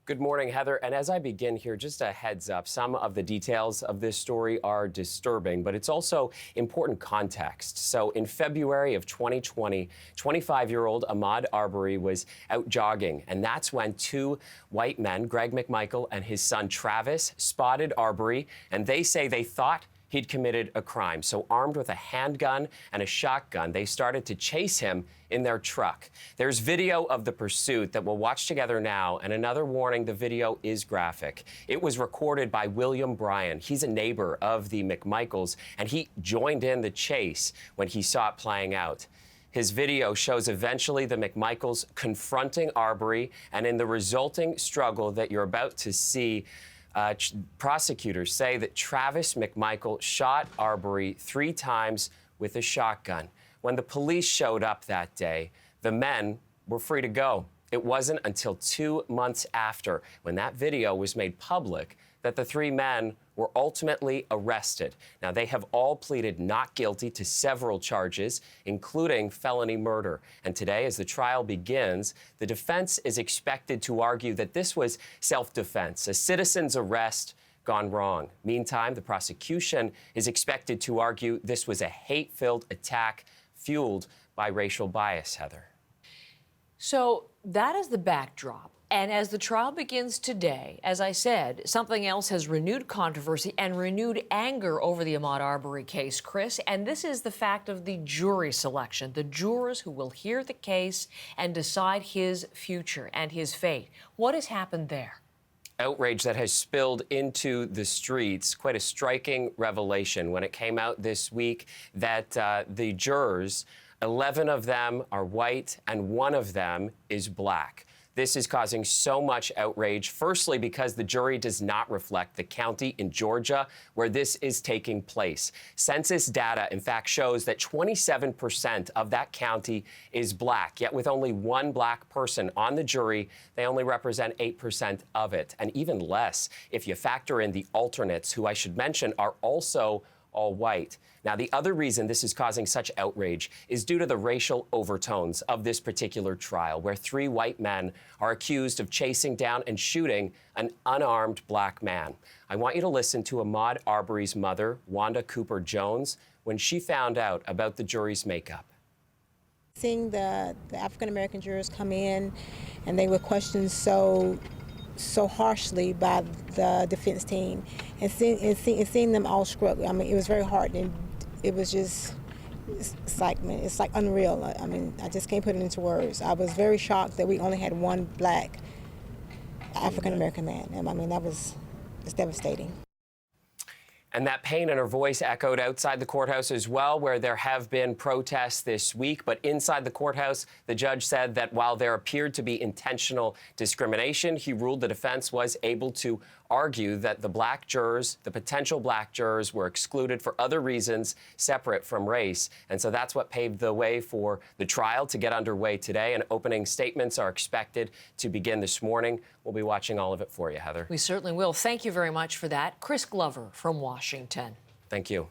Good morning, Heather. And as I begin here, just a heads up, some of the details of this story are disturbing, but it's also important context. So in February of 2020, 25-year-old Ahmaud Arbery was out jogging, and that's when two white men, Greg McMichael and his son Travis, spotted Arbery, and they say they thought he'd committed a crime. So armed with a handgun and a shotgun, they started to chase him in their truck. There's video of the pursuit that we'll watch together now, and another warning, the video is graphic. It was recorded by William Bryan. He's a neighbor of the McMichaels, and he joined in the chase when he saw it playing out. His video shows eventually the McMichaels confronting Arbery, and in the resulting struggle that you're about to see, prosecutors say that Travis McMichael shot Arbery 3 times with a shotgun. When the police showed up that day, the men were free to go. It wasn't until 2 months after, when that video was made public, that the 3 men were ultimately arrested. Now, they have all pleaded not guilty to several charges, including felony murder. And today, as the trial begins, the defense is expected to argue that this was self-defense, a citizen's arrest gone wrong. Meantime, the prosecution is expected to argue this was a hate-filled attack fueled by racial bias, Heather. So that is the backdrop. And as the trial begins today, as I said, something else has renewed controversy and renewed anger over the Ahmaud Arbery case, Chris. And this is the fact of the jury selection, the jurors who will hear the case and decide his future and his fate. What has happened there? Outrage that has spilled into the streets. Quite a striking revelation when it came out this week that the jurors, 11 of them are white and 1 of them is black. This is causing so much outrage, firstly, because the jury does not reflect the county in Georgia where this is taking place. Census data, in fact, shows that 27% of that county is black, yet with only 1 black person on the jury, they only represent 8% of it, and even less if you factor in the alternates, who I should mention are also all white. Now, the other reason this is causing such outrage is due to the racial overtones of this particular trial, where 3 white men are accused of chasing down and shooting an unarmed black man. I want you to listen to Ahmaud Arbery's mother, Wanda Cooper Jones, when she found out about the jury's makeup. Seeing the African-American jurors come in and they were questioned so harshly by the defense team, and seeing them all struggle. I mean, it was very hard, and it was just, it's like unreal. I mean, I just can't put it into words. I was very shocked that we only had 1 black African-American man. And I mean, it's devastating. And that pain in her voice echoed outside the courthouse as well, where there have been protests this week. But inside the courthouse, the judge said that while there appeared to be intentional discrimination, he ruled the defense was able to argue that the black jurors, the potential black jurors, were excluded for other reasons separate from race. And so that's what paved the way for the trial to get underway today. And opening statements are expected to begin this morning. We'll be watching all of it for you, Heather. We certainly will. Thank you very much for that. Chris Glover from Washington. Thank you.